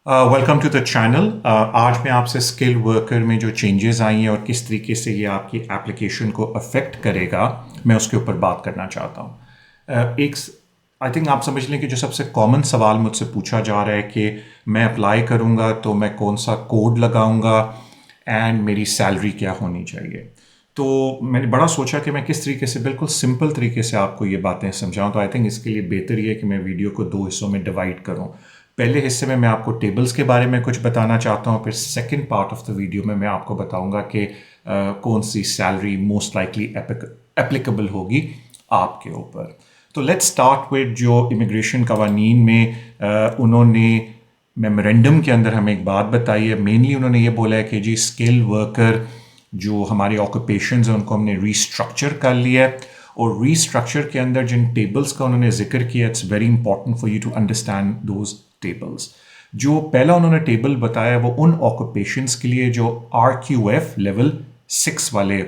Welcome to the channel. आज मैं आपसे स्किल वर्कर में जो चेंजेस आई हैं और किस तरीके से ये आपकी एप्लीकेशन को अफेक्ट करेगा, मैं उसके ऊपर बात करना चाहता हूँ। एक आई थिंक आप समझ लें कि जो सबसे कॉमन सवाल मुझसे पूछा जा रहा है कि मैं अप्लाई करूँगा तो मैं कौन सा कोड लगाऊँगा एंड मेरी सैलरी क्या होनी चाहिए। तो मैंने बड़ा सोचा कि मैं किस तरीके से बिल्कुल सिंपल तरीके से आपको ये बातें समझाऊं। तो आई थिंक इसके लिए बेहतर ये है कि मैं वीडियो को दो हिस्सों में डिवाइड करूं। पहले हिस्से में मैं आपको टेबल्स के बारे में कुछ बताना चाहता हूं, फिर second part of the video में मैं आपको बताऊंगा कि कौन सी सैलरी मोस्ट लाइकली एप्लीकेबल होगी आपके ऊपर। तो लेट्स स्टार्ट विद जो इमिग्रेशन कवानीन में उन्होंने मेमोरेंडम के अंदर हमें एक बात बताई है। मेनली उन्होंने ये बोला है कि जी स्किल वर्कर जो हमारे ऑक्यूपेशंस हैं उनको हमने रीस्ट्रक्चर कर लिया है, और रीस्ट्रक्चर के अंदर जिन टेबल्स का उन्होंने जिक्र किया, it's very important for you to understand those tables. जो पहला उन्होंने टेबल बताया वो उन ऑक्यूपेशंस के लिए जो RQF लेवल 6 वाले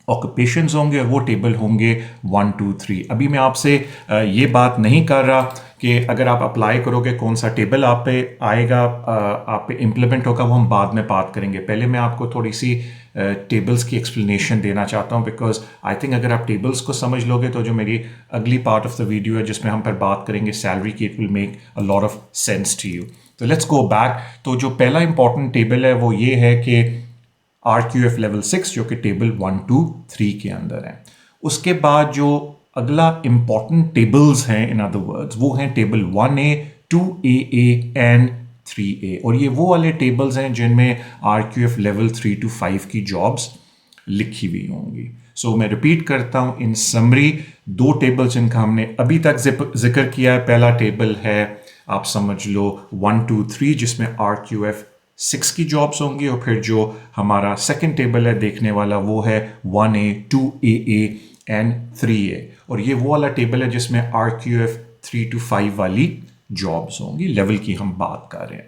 ऑक्यूपेशंस होंगे, और वो टेबल होंगे 1 2 3। अभी मैं आपसे ये बात नहीं कर रहा कि अगर आप अप्लाई करोगे कौन सा टेबल आप पे आएगा, आप पे इम्प्लीमेंट होगा, वो हम बाद में बात करेंगे। पहले मैं आपको थोड़ी सी टेबल्स की एक्सप्लेनेशन देना चाहता हूँ, बिकॉज आई थिंक अगर आप टेबल्स को समझ लोगे तो जो मेरी अगली पार्ट ऑफ द वीडियो है जिसमें हम पर बात करेंगे सैलरी की, it will make a lot of sense to you. तो लेट्स गो बैक। तो जो पहला इंपॉर्टेंट टेबल है वो ये है कि RQF लेवल 6 जो कि टेबल 1 2 3 के अंदर है। उसके बाद जो अगला इंपॉर्टेंट टेबल्स हैं, इन अदर वर्ड्स, वो हैं table 1A 2AA and 3A। और ये वो वाले टेबल्स हैं जिनमें RQF लेवल 3 to 5 की जॉब्स लिखी हुई होंगी। सो मैं रिपीट करता हूं, इन समरी दो टेबल जिनका हमने अभी तक जिक्र किया है। पहला टेबल है, आप समझ लो 1 2 3, जिसमें RQF 6 की जॉब्स होंगी, और फिर जो हमारा सेकंड टेबल है देखने वाला वो है 1A 2AA एंड 3A। और ये वो वाला टेबल है जिसमें RQF 3 to 5 वाली जॉब्स होंगी, लेवल की हम बात कर रहे हैं।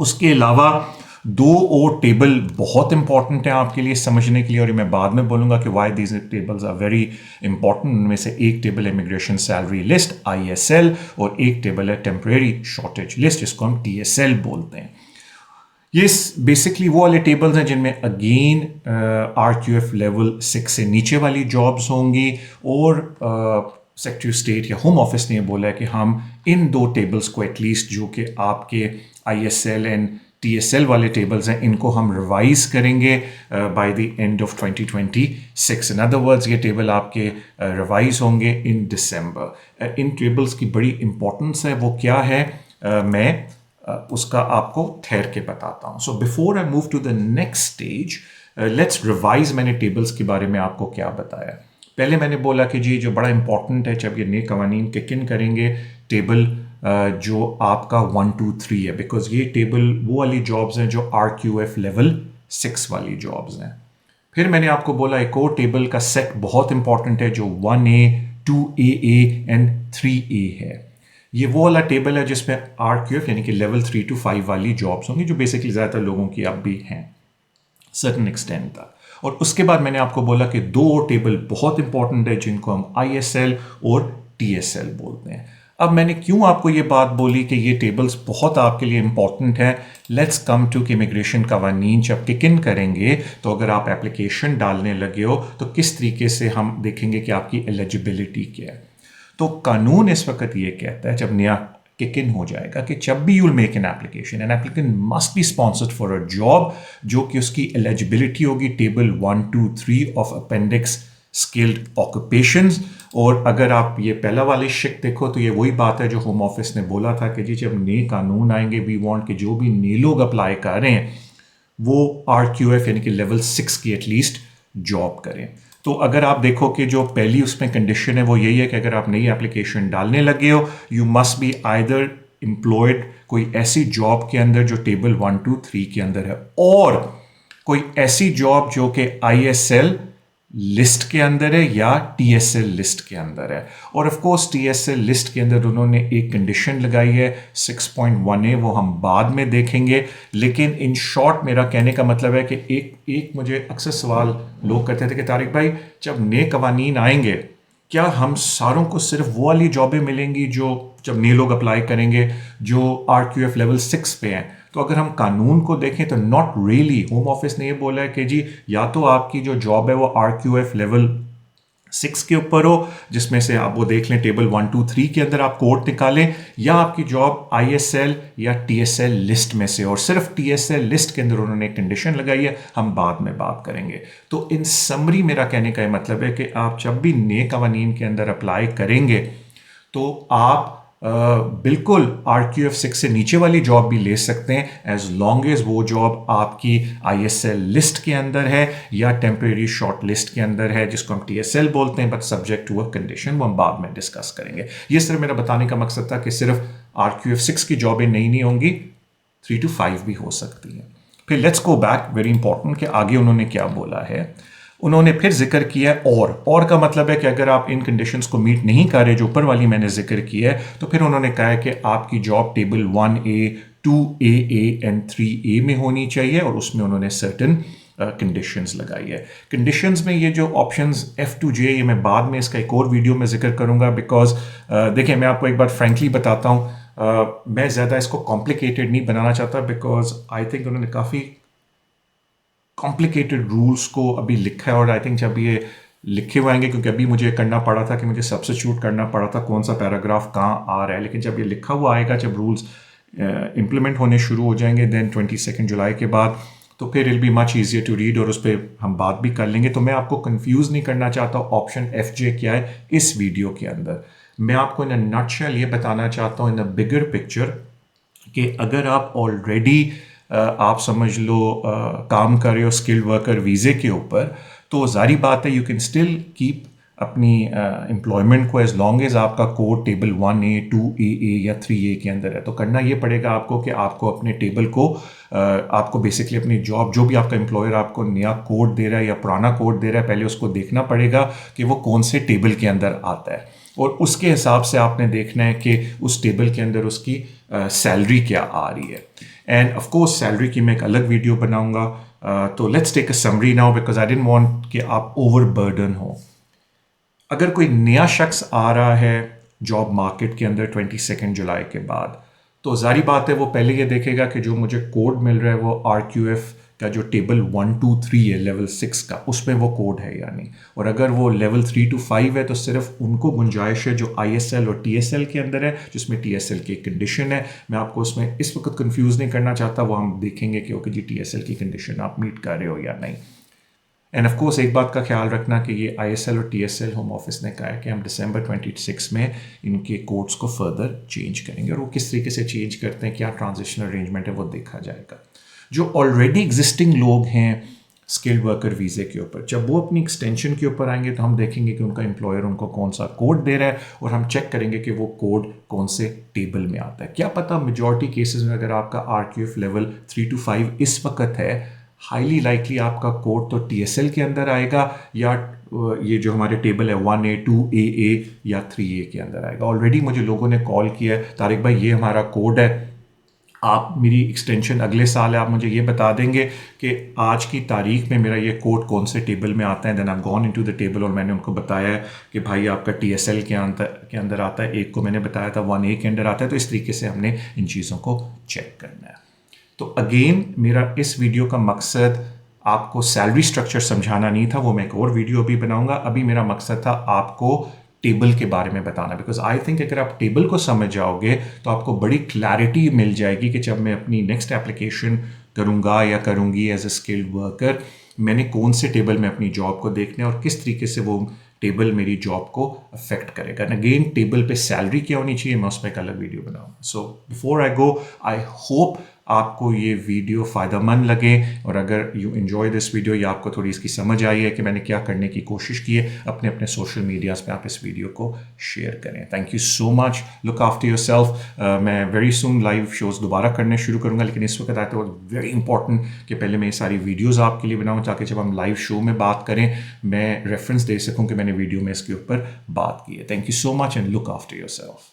उसके अलावा दो और टेबल बहुत इंपॉर्टेंट है आपके लिए समझने के लिए, और मैं बाद में बोलूंगा कि why these tables are very important. उनमें से एक टेबल है इमिग्रेशन सैलरी लिस्ट ISL, और एक टेबल है टेम्परेरी शॉर्टेज लिस्ट, जिसको हम TSL बोलते हैं। ये बेसिकली वो वाले टेबल्स हैं जिनमें अगेन RQF लेवल 6 से नीचे वाली जॉब्स होंगी, और सेक्रेटरी स्टेट या होम ऑफिस ने ये बोला है कि हम इन दो टेबल्स को एटलीस्ट, जो कि आपके ISL एंड TSL वाले टेबल्स हैं, इनको हम रिवाइज करेंगे by the end of 2026। In other words ये टेबल आपके रिवाइज होंगे इन दिसंबर। इन टेबल्स की बड़ी इंपॉर्टेंस है, वो क्या है मैं उसका आपको ठहर के बताता हूं। So before I move to the next stage, let's revise मैंने टेबल्स के बारे में आपको क्या बताया। पहले मैंने बोला कि जी जो बड़ा इंपॉर्टेंट है जब ये नए कवानीन किक इन करेंगे, टेबल जो आपका 1 2 3 है, बिकॉज ये टेबल वो वाली जॉब्स हैं जो RQF लेवल 6 वाली जॉब्स हैं। फिर मैंने आपको बोला एक और टेबल का सेट बहुत इंपॉर्टेंट है जो 1A 2AA एंड 3A है। ये वो वाला टेबल है जिसमें RQF यानी कि लेवल 3 to 5 वाली जॉब्स होंगी, जो बेसिकली ज़्यादातर लोगों की अब भी हैं सर्टन एक्सटेंट तक। और उसके बाद मैंने आपको बोला कि दो और टेबल बहुत इंपॉर्टेंट है जिनको हम ISL और TSL बोलते हैं। अब मैंने क्यों आपको ये बात बोली कि ये टेबल्स बहुत आपके लिए इंपॉर्टेंट हैं, लेट्स कम टू कि इमिग्रेशन कवानीन जब किक इन करेंगे तो अगर आप एप्लीकेशन डालने लगे हो तो किस तरीके से हम देखेंगे कि आपकी एलिजिबिलिटी क्या है। तो कानून इस वक्त ये कहता है, जब नया किक इन हो जाएगा, कि जब भी you'll make an applicant must be sponsored for a job जो कि उसकी एलिजिबिलिटी होगी table 1 2 3 of appendix skilled occupations. और अगर आप ये पहला वाली शिक देखो तो ये वही बात है जो होम ऑफिस ने बोला था कि जी जब नए कानून आएंगे, वी वांट कि जो भी नए लोग अप्लाई कर रहे हैं वो RQF यानी कि लेवल 6 की एटलीस्ट जॉब करें। तो अगर आप देखो कि जो पहली उसमें कंडीशन है वो यही है कि अगर आप नई एप्लीकेशन डालने लगे हो, you must be either employed कोई ऐसी जॉब के अंदर जो टेबल 1 2 3 के अंदर है, और कोई ऐसी जॉब जो कि ISL लिस्ट के अंदर है या TSL लिस्ट के अंदर है। और ऑफ कोर्स TSL लिस्ट के अंदर उन्होंने एक कंडीशन लगाई है 6.1A, वो हम बाद में देखेंगे। लेकिन इन शॉर्ट मेरा कहने का मतलब है कि एक मुझे अक्सर सवाल लोग करते थे कि तारिक भाई जब नए कवानीन आएंगे क्या हम सारों को सिर्फ वो वाली जॉबें मिलेंगी जो जब नए लोग अप्लाई करेंगे जो RQF लेवल 6 पे हैं? तो अगर हम कानून को देखें तो नॉट रियली। होम ऑफिस ने ये बोला है कि जी या तो आपकी जो जॉब है वो RQF लेवल 6 के ऊपर हो, जिसमें से आप वो देख लें टेबल 1 2 3 के अंदर आप कोड निकालें, या आपकी जॉब ISL या TSL लिस्ट में से, और सिर्फ TSL लिस्ट के अंदर उन्होंने एक कंडीशन लगाई है, हम बाद में बात करेंगे। तो इन समरी मेरा कहने का ये मतलब है कि आप जब भी नए कवानीन के अंदर अप्लाई करेंगे तो आप बिल्कुल RQF 6 से नीचे वाली जॉब भी ले सकते हैं एज लॉन्ग एज वो जॉब आपकी ISL लिस्ट के अंदर है या टेम्परेरी शॉर्ट लिस्ट के अंदर है, जिसको हम TSL बोलते हैं, but subject to a condition, वो हम बाद में डिस्कस करेंगे। ये सिर्फ मेरा बताने का मकसद था कि सिर्फ RQF 6 की जॉबें नहीं होंगी, 3 to 5 भी हो सकती हैं। फिर let's go back, very important कि आगे उन्होंने क्या बोला है। उन्होंने फिर जिक्र किया है और का मतलब है कि अगर आप इन कंडीशंस को मीट नहीं कर रहे जो ऊपर वाली मैंने जिक्र किया है, तो फिर उन्होंने कहा है कि आपकी job table 1A 2AA and 3A में होनी चाहिए, और उसमें उन्होंने सर्टन कंडीशंस लगाई है। कंडीशंस में ये जो ऑप्शंस F to J, ये मैं बाद में इसका एक और वीडियो में जिक्र करूंगा, बिकॉज देखिए मैं आपको एक बार फ्रेंकली बताता हूँ, मैं ज़्यादा इसको कॉम्प्लिकेटेड नहीं बनाना चाहता, बिकॉज आई थिंक उन्होंने काफ़ी कॉम्प्लिकेटेड रूल्स को अभी लिखा है, और आई थिंक जब ये लिखे हुए आएंगे, क्योंकि अभी मुझे करना पड़ा था कि मुझे सब्स्टिट्यूट करना पड़ा था कौन सा पैराग्राफ कहाँ आ रहा है, लेकिन जब ये लिखा हुआ आएगा, जब रूल्स इम्प्लीमेंट होने शुरू हो जाएंगे देन 22 जुलाई के बाद, तो फिर I'll be much easier to read, और उस पर हम बात भी कर लेंगे। तो मैं आपको कंफ्यूज नहीं करना चाहता ऑप्शन FJ क्या है इस वीडियो के अंदर। मैं आपको इन अ नटशेल ये बताना चाहता हूँ इन अ बिगर पिक्चर कि अगर आप ऑलरेडी आप समझ लो काम कर रहे हो स्किल्ड वर्कर वीज़े के ऊपर, तो जारी बात है यू कैन स्टिल कीप अपनी एम्प्लॉयमेंट को एज लॉन्ग एज आपका कोड टेबल 1A 2AA या 3A के अंदर है। तो करना ये पड़ेगा आपको कि आपको अपने टेबल को आपको बेसिकली अपनी जॉब, जो भी आपका एम्प्लॉयर आपको नया कोड दे रहा है या पुराना कोड दे रहा है, पहले उसको देखना पड़ेगा कि वो कौन से टेबल के अंदर आता है, और उसके हिसाब से आपने देखना है कि उस टेबल के अंदर उसकी सैलरी क्या आ रही है। एंड ऑफ कोर्स सैलरी की मैं एक अलग वीडियो बनाऊंगा। तो let's take a summary now, because I didn't want कि आप ओवरबर्डन हो। अगर कोई नया शख्स आ रहा है जॉब मार्केट के अंदर 22 जुलाई के बाद, तो जारी बात है वो पहले ये देखेगा कि जो मुझे कोड मिल रहा है वो RQF का जो टेबल 1 2 3 है लेवल 6 का, उसमें वो कोड है या नहीं। और अगर वो लेवल 3 to 5 है तो सिर्फ उनको गुंजाइश है जो ISL और TSL के अंदर है, जिसमें TSL की कंडीशन है। मैं आपको उसमें इस वक्त कंफ्यूज नहीं करना चाहता, वो हम देखेंगे कि ओके जी TSL की कंडीशन आप मीट कर रहे हो या नहीं। एंड ऑफ कोर्स एक बात का ख्याल रखना कि ये ISL और TSL होम ऑफिस ने कहा है कि हम दिसंबर 26 में इनके कोड्स को फर्दर चेंज करेंगे, और वो किस तरीके से चेंज करते हैं, क्या ट्रांजिशनल अरेंजमेंट है, वो देखा जाएगा। जो ऑलरेडी एग्जिस्टिंग लोग हैं स्किल्ड वर्कर वीज़े के ऊपर, जब वो अपनी एक्सटेंशन के ऊपर आएंगे तो हम देखेंगे कि उनका एम्प्लॉयर उनको कौन सा कोड दे रहा है, और हम चेक करेंगे कि वो कोड कौन से टेबल में आता है। क्या पता मेजॉरिटी केसेस में अगर आपका RQF लेवल 3 to 5 इस वक्त है, हाईली लाइकली आपका कोड तो TSL के अंदर आएगा, या ये जो हमारे टेबल है 1A 2AA या 3A के अंदर आएगा। ऑलरेडी मुझे लोगों ने कॉल किया है, तारिक भाई ये हमारा कोड है, आप मेरी एक्सटेंशन अगले साल है, आप मुझे ये बता देंगे कि आज की तारीख में मेरा ये कोड कौन से टेबल में आता है। Then I gone into the table, और मैंने उनको बताया है कि भाई आपका TSL के अंदर आता है, एक को मैंने बताया था 1A के अंदर आता है। तो इस तरीके से हमने इन चीज़ों को चेक करना है। तो अगेन मेरा इस वीडियो का मकसद आपको सैलरी स्ट्रक्चर समझाना नहीं था, वो मैं एक और वीडियो भी बनाऊंगा। अभी मेरा मकसद था आपको टेबल के बारे में बताना, बिकॉज आई थिंक अगर आप टेबल को समझ जाओगे तो आपको बड़ी क्लैरिटी मिल जाएगी कि जब मैं अपनी नेक्स्ट एप्लीकेशन करूंगा या करूंगी एज ए स्किल्ड वर्कर, मैंने कौन से टेबल में अपनी जॉब को देखना है और किस तरीके से वो टेबल मेरी जॉब को अफेक्ट करेगा। अगेन टेबल पे सैलरी क्या होनी चाहिए, मैं उस पर एक अलग वीडियो बनाऊंगा। सो before I go, I hope आपको ये वीडियो फ़ायदेमंद लगे, और अगर यू एंजॉय दिस वीडियो या आपको थोड़ी इसकी समझ आई है कि मैंने क्या करने की कोशिश की है, अपने अपने सोशल मीडियाज़ पे आप इस वीडियो को शेयर करें। Thank you so much, look after yourself. मैं वेरी सून लाइव शोज़ दोबारा करने शुरू करूँगा, लेकिन इस वक्त आते वक्त वेरी इंपॉर्टेंट कि पहले मैं ये सारी वीडियोज़ आपके लिए बनाऊँ, ताकि जब हम लाइव शो में बात करें मैं रेफरेंस दे सकूँ कि मैंने वीडियो में इसके ऊपर बात की है। Thank you so much and look after yourself.